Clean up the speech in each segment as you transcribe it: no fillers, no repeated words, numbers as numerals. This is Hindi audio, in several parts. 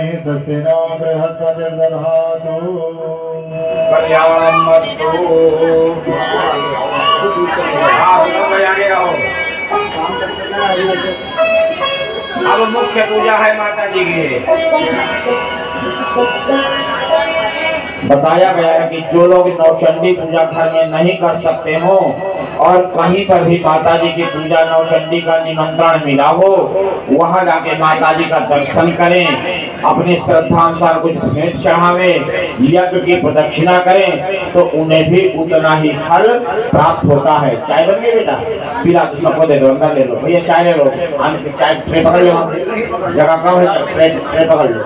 महिषस्यनो बृहस्पतिर्दधातु कल्याणमस्तु। अब मुख्य पूजा है माता जी की। बताया गया है कि जो लोग नवचंडी पूजा घर में नहीं कर सकते हो और कहीं पर भी माता जी की पूजा नवचंडी का निमंत्रण मिला हो, वहां जाके माता जी का दर्शन करें, अपनी श्रद्धानुसार कुछ भेंट चढ़ावे, यज्ञ की प्रदक्षिणा करें, तो उन्हें भी उतना ही फल प्राप्त होता है। चाय बन गई बेटा, पीला तो सबको दे दो, अंदर ले लो भैया, चाय ले लो, चाय ट्रे पकड़ लो, वहां से जगह कम है, ट्रे पकड़ लो,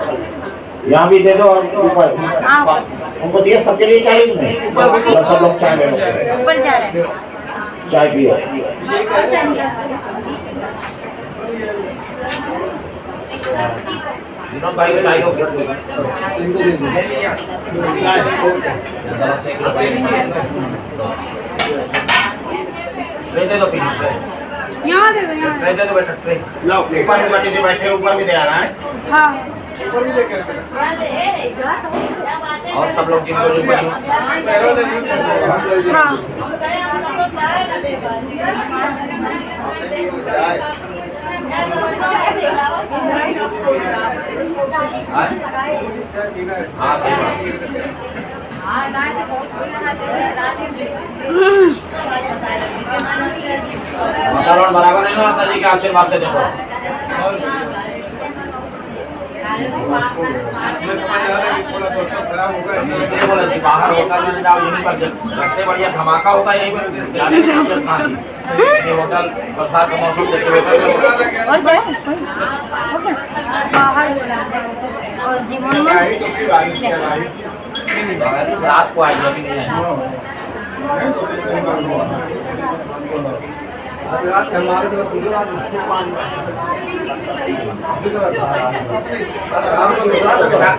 यहाँ भी दे दो और ऊपर उनको दिए, सबके लिए 40 में, बस सब लोग चाय ले लो, चाय पियो। ट्रे दे दो, यहाँ दे दो, यहाँ ट्रे दे दो बेटा, ट्रे ऊपर भी बैठे, बैठे ऊपर भी दे आ रहा है। हाँ। और सब लोग जिनको जो बनी हाँ। बराबर नहीं ना माता जी के आशीर्वाद से देखो। इसलिए बोला कि बाहर होटल में जाओ, यहीं पर रखते बढ़िया धमाका होता है, यहीं पर होटल बरसात का मौसम देखे और जाए बाहर और जीवन रात को आएगी, अभी नहीं आएगी।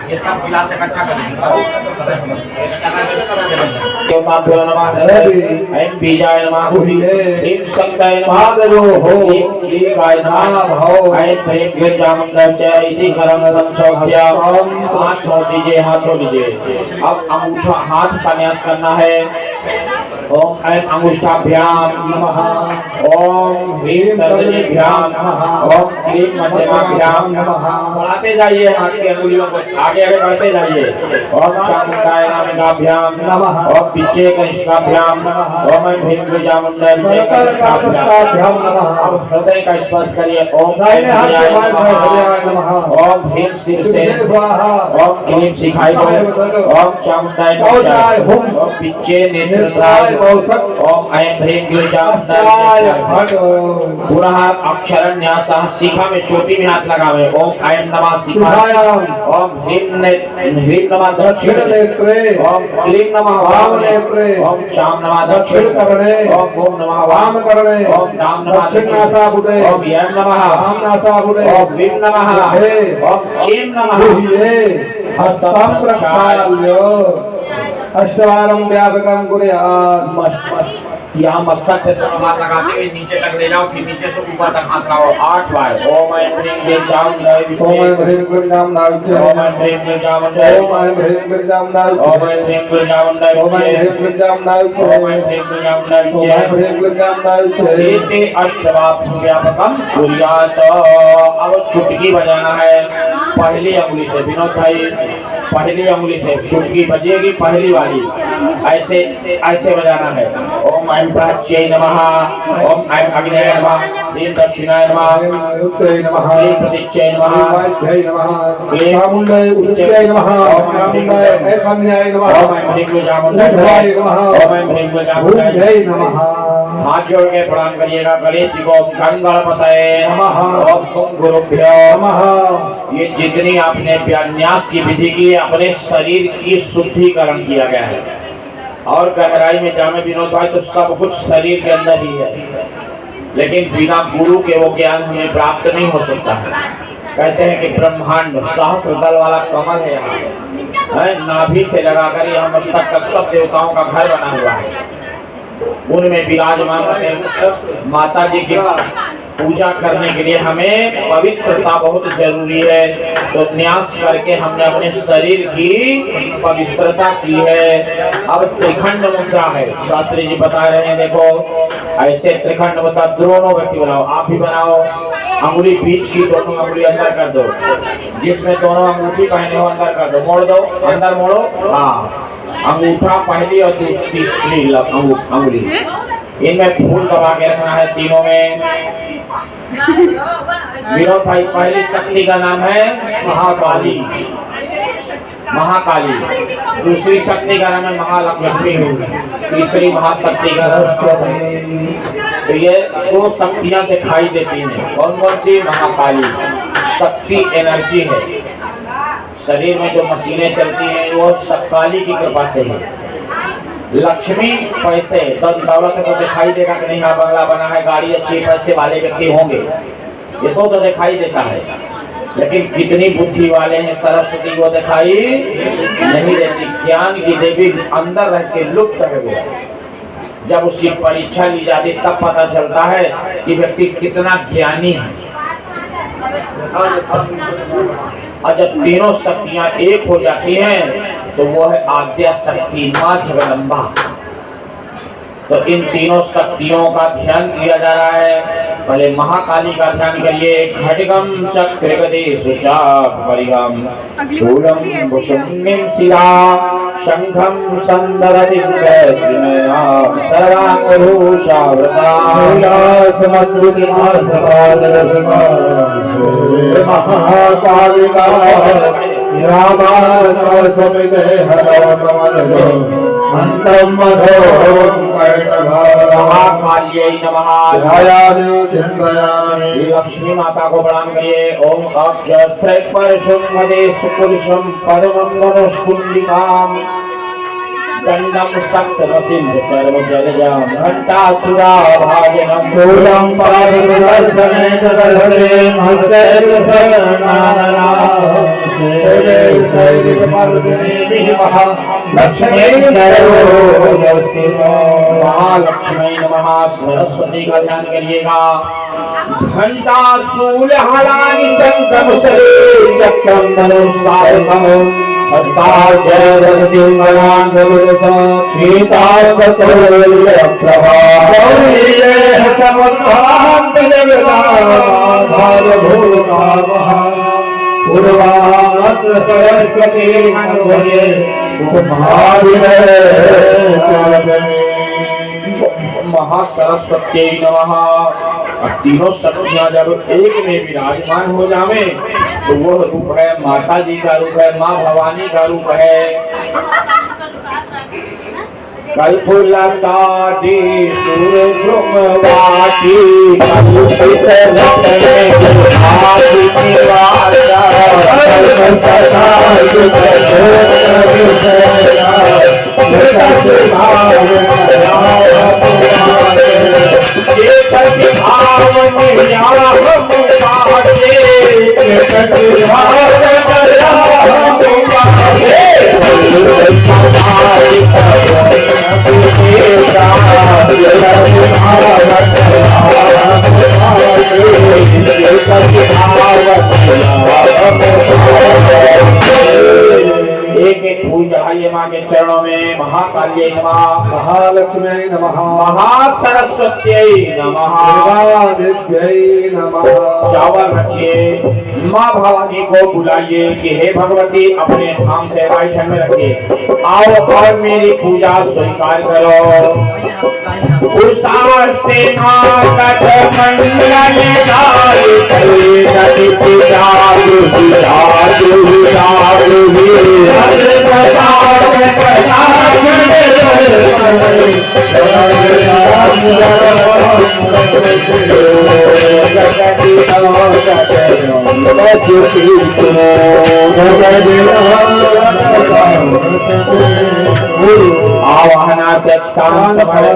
ये सब गिलास इकट्ठा कर ऐं बीजाय नमः, ह्रीं शक्ताय नमः, ह्रीं क्लीकाय नमः, ऐं ह्रीं क्लीं चामुण्डाय च इति करं संशोध्य हाथ छोड़ दीजिए, हाथ धो लीजिए। अब अंगूठा हाथ का न्यास करना है। ओम ऐं अंगुष्ठाभ्याम नमः, ओम ह्रीं तर्जनीभ्याम नमः, ओम क्लीं मध्यमाभ्याम नमः। बढ़ाते जाइए हाथ की अंगुलियों को, आगे आगे बढ़ते जाइए। ओम चामुण्डाय नामिकाभ्याम नमः, ओम पिच्चे कनिष्ठाभ्याम नमः, ओम ऐं ह्रीं क्लीं चामुण्डाय कनिष्ठाभ्याम नमः। अब हृदय का स्पर्श करिए। ओम दाहिने हाथ से बाएं हृदय नमः, ओम ह्रीं सिर से स्वाहा, ओम क्लीं शिखाय ओम चामुण्डाय ओम पिच्चे नेत्रत्राय, ओम ऐं ह्रीं क्लीं चामुण्डाय पुनः अक्षरन्यासः, शिखा में चोटी में हाथ लगावे। ओम ऐं नमः शिखाय, ओम ह्रीं नमः दक्षिण नेत्रे, ओम क्लीं नमः वाम नेत्रे, ओम चाम नमः दक्षिण कर्णे, ओम नमः वाम कर्णे, ओम नाम नमः दक्षिण नासापुटे, ओम यं नमः वाम नासापुटे, ओम वीं नमः, ओम चीं नमः हस्तं प्रक्षाल्य अष्टवारं व्यापकं कुर्यात्। यहाँ मस्तक से हाथ लगाते हुए नीचे तक ले जाओ, फिर नीचे से ऊपर तक हाथ लगाओ 8 बार। ओम ऐं ह्रीं क्लीं चामुण्डाय विच्चे, ओम ऐं ह्रीं क्लीं चामुण्डाय विच्चे, ओम ऐं ह्रीं क्लीं चामुण्डाय, ओम ऐं ह्रीं क्लीं चामुण्डाय, ओम ऐं ह्रीं क्लीं चामुण्डाय, ओम ऐं ह्रीं क्लीं चामुण्डाय, ओम ऐं ह्रीं क्लीं चामुण्डाय, ओम ऐं ह्रीं क्लीं चामुण्डाय। इति अष्टवार व्यापकं कुर्यात्। अब चुटकी बजाना है पहली अंगुली से। विनोद भाई, पहली अंगुली से चुटकी बजेगी, पहली वाली ऐसे ऐसे बजाना है। ओम ऐं प्राच्यै नमः, ओम ऐं अग्नये नमः, ह्रीं दक्षिणाय नमः, ह्रीं प्रतीच्यै नमः, क्लीं चामुण्डाय उच्चै नमः, ओम चामुण्डाय ऐशान्याय नमः, ओम ऐं ह्रीं क्लीं चामुण्डाय नमः, ओम ऐं ह्रीं क्लीं चामुण्डाय नमः। हाथ जोड़ के प्रणाम करिएगा गणेश जी को। गं गणपतये नमः, ओम गं गुरुभ्यो नमः। ये जितनी आपने न्यास की विधि की, अपने शरीर की शुद्धिकरण किया गया है। और गहराई में जाने विनोद भाई, तो सब कुछ शरीर के अंदर ही है, लेकिन बिना गुरु के वो ज्ञान हमें प्राप्त नहीं हो सकता है। कहते हैं कि ब्रह्मांड सहस्त्र दल वाला कमल है, यहाँ नाभि से लगाकर यहाँ मस्तक तक सब देवताओं का घर बना हुआ है। उनमें विराजमान होते हैं माता जी की पूजा करने के लिए हमें पवित्रता बहुत जरूरी है। तो न्यास करके हमने अपने शरीर की पवित्रता की है। अब त्रिखंड मुद्रा है, शास्त्री जी बता रहे हैं। देखो ऐसे त्रिखंड मुद्रा दोनों व्यक्ति बनाओ, आप भी बनाओ। अंगुली बीच की दोनों अंगुली अंदर कर दो, जिसमें दोनों अंगूठी पहने हो अंदर कर दो, मोड़ दो, अंदर मोड़ो। हाँ, अंगूठा पहली और तीसरी अंगुली, इनमें फूल दबा के रखना है तीनों में। विनोद भाई, पहली शक्ति का नाम है महाकाली, महाकाली। दूसरी शक्ति का नाम है महालक्ष्मी, तीसरी महाशक्ति का नाम है। तो ये दो शक्तियां दिखाई देती हैं। कौन कौन सी? महाकाली शक्ति एनर्जी है। शरीर में जो मशीनें चलती हैं वो काली की कृपा से है। लक्ष्मी पैसे, धन दौलत है तो दिखाई देगा कि नहीं, हाँ बंगला बना है, गाड़ी अच्छी, पैसे वाले व्यक्ति होंगे, ये तो दिखाई देता है। लेकिन कितनी बुद्धि वाले हैं सरस्वती, वो दिखाई नहीं देती। ज्ञान की देवी अंदर रह के लुप्त है वो। जब उसकी परीक्षा ली जाती तब पता चलता है कि व्यक्ति कितना ज्ञानी है। और जब तीनों शक्तियां एक हो जाती हैं तो वो है आद्या शक्ति, मां जगदम्बा। तो इन तीनों शक्तियों का ध्यान किया जा रहा है। पहले महाकाली का ध्यान करिए। खड्गम चक्र गदेषु चापरिगम शूलम भुशुंडिम शिला शंखम संदरतिं कैस्त्रिनया सर्वांगभूषावृता समद्रुतिमासपादरसमा महाकालिका रामात्मा समिते हरो नमः अंतम मधो महाकाल्यै नमः। ध्यायामि चिन्तयामि। लक्ष्मी माता को प्रणाम करिए। ओम अब्जस्त्रैपरशुमदेश पुरुषम पद्मं धनुष्कुण्डिकां दंडम सप्तरसिं चर्म जलजां घंटासुराभाजनं शूलं पाददर्शनेन दधते हस्तैर् शरणानां लक्ष्मी महालक्ष्मी नमः। सरस्वती का ध्यान करिएगा। घंटा शूल हलानि शंखं सरे चक्रं धनुषायकं हस्तार्जय दधति मलांगवदसा सीता सतोल्य प्रभा गौरीये समुद्धान्त जगदाधार भूतामहा पूर्वात्र सरस्वती मनोहरे शुभाविरे महासरस्वती नमः। तीनों शक्तियां जब एक में विराजमान हो जावे तो वह रूप है माता जी का रूप है, माँ भवानी का रूप है। कल्पलता दी सूरजवाटी कल्पित रत्ने आदि निवासा कल्प सदा सुख एक एक फूल चढ़ाइए माँ के चरणों में। महाकाल्यै नमः, महालक्ष्मी नमः, महासरस्वत्यै नमः, देव्यै नमः। चावल रखिए। माँ भवानी को बुलाइए कि हे भगवती अपने धाम से राइट हैंड में रखिए, आओ और मेरी पूजा स्वीकार करो। उसार से नाकट मंडल गाई करे नदी पूजा दुहि जादु जादु हर प्रसाद प्रसाद आवाहनाध्यक्षतां समय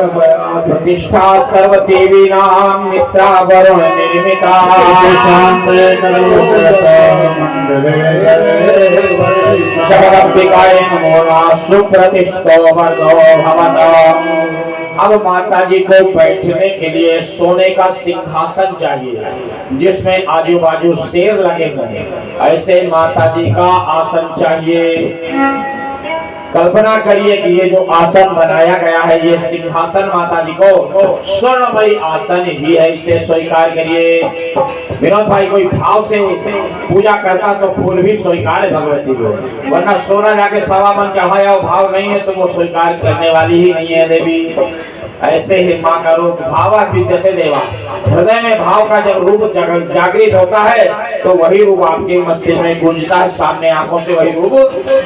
प्रतिष्ठा सर्व देवी नाम मित्रा वरुण निर्मिता जगदम्बिकायै नमो नमः। सुप्रतिष्ठो वर्णो भवतु अब माता जी को बैठने के लिए सोने का सिंहासन चाहिए जिसमें आजू बाजू शेर लगे हों, ऐसे माता जी का आसन चाहिए। कल्पना करिए कि ये जो आसन बनाया गया है ये सिंहासन माता जी को स्वर्णमयी आसन ही है, इसे स्वीकार करिए। विनोद भाई कोई भाव से पूजा करता तो फूल भी स्वीकार है भगवती को, वरना सोना जाके सवा मन चढ़ाया और भाव नहीं है तो वो स्वीकार करने वाली ही नहीं है देवी। ऐसे ही माँ का रूप भावा विद्यते देवा, हृदय में भाव का जब रूप जागृत होता है तो वही रूप आपके मस्तिष्क में गूंजता है, सामने आंखों से वही रूप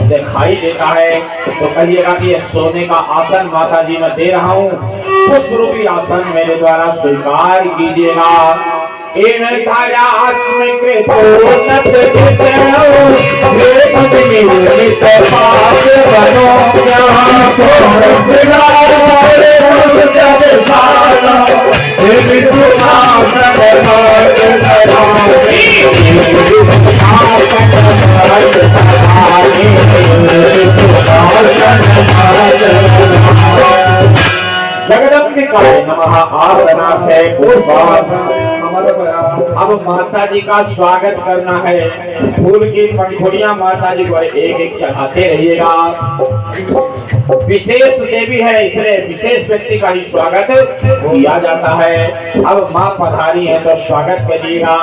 दिखाई देता है। तो कहिएगा कि ये सोने का आसन माता जी मैं दे रहा हूँ, पुष्प रूपी आसन मेरे द्वारा स्वीकार कीजिएगा। इन धारास्म कृतोन्नत विष्णु वेद निमित्त पाप बनो ज्ञान सोहसिगार जग सारा विसुखासन मार्ग धरावे जगदम्बिकाय नमः। आसनार्थे पुष्पासन। अब माता जी का स्वागत करना है, फूल की पंखुड़ियां माता जी को एक एक चढ़ाते रहिएगा। विशेष देवी है इसलिए विशेष व्यक्ति का ही स्वागत किया जाता है। अब माँ पधारी है तो स्वागत करिएगा।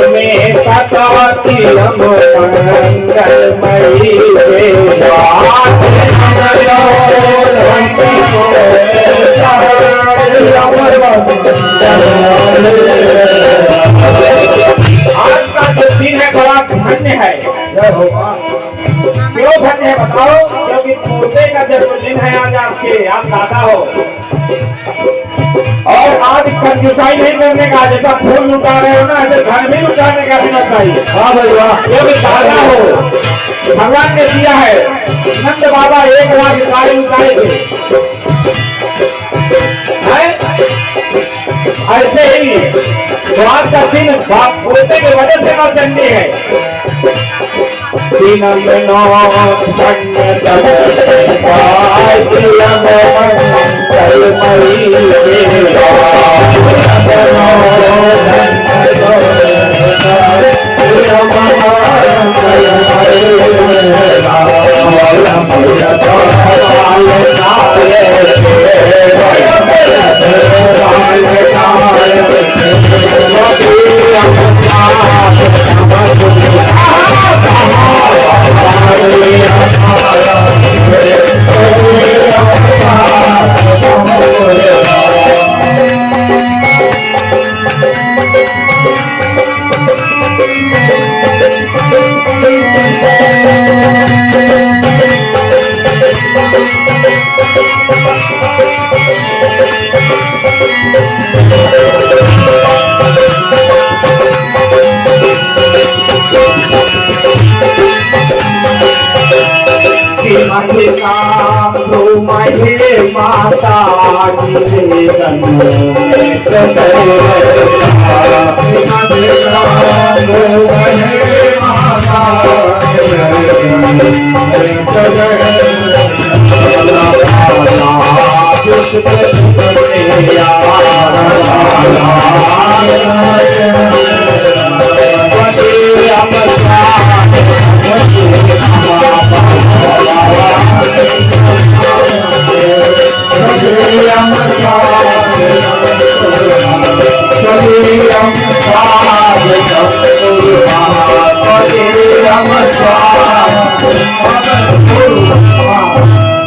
में सताती हम मंगलमयी आज का जो दिन है बड़ा धन्य है। क्यों धन्य है बताओ? क्योंकि पोते का जन्मदिन है आज आपके, आप दादा हो और आज कंजूसाई नहीं करने का, जैसा फूल लुटा रहे हो ना ऐसे धन भी लुटाने का भी मत भाई। हाँ भाई वाह, क्योंकि दादा हो, भगवान ने दिया है। नंद बाबा एक लाख गाड़ी लुटाए थे, ऐसे ही तो आज का दिन बाप पोते की वजह से नौचंदी है। माता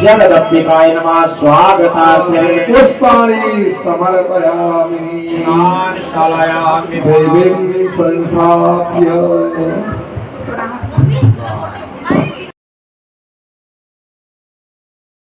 जगदम्बिकाय नमः स्वागतार्थे पुष्पाणि समर्पयामि स्नानशालायां देवीं संस्थाप्य